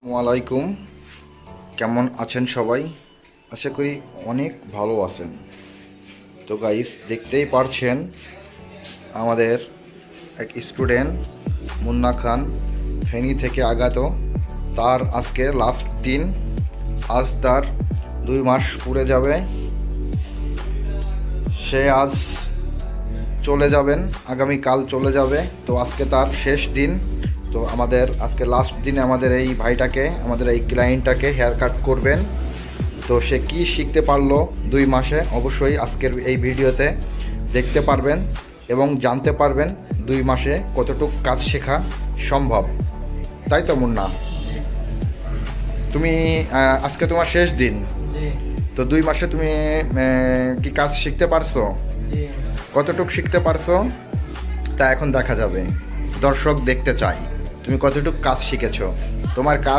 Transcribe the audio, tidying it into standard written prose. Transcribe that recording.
আসসালামাইকুম, কেমন আছেন সবাই? আশা করি অনেক ভালো আছেন। তো গাইস, দেখতেই পারছেন আমাদের এক স্টুডেন্ট মুন্না খান ফেনী থেকে আগত। তার আজকে লাস্ট দিন। আজ তার 2 মাস পুরে যাবে। সে আজ চলে যাবেন, আগামীকাল চলে যাবে। তো আজকে তার শেষ দিন। তো আমাদের আজকে লাস্ট দিনে আমাদের এই ভাইটাকে, আমাদের এই ক্লায়েন্টটাকে হেয়ার কাট করবেন। তো সে কি শিখতে পারলো 2 মাসে, অবশ্যই আজকের এই ভিডিওতে দেখতে পারবেন এবং জানতে পারবেন 2 মাসে কতটুকু কাজ শেখা সম্ভব। তাই তো মুন্না? তুমি আজকে তোমার শেষ দিন। তো 2 মাসে তুমি কি কাজ শিখতে পারছো? কতটুকু শিখতে পারছো তা এখন দেখা যাবে। দর্শক দেখতে চাই তুমি কতটুকু কাজ শিখেছো। তোমার কাজ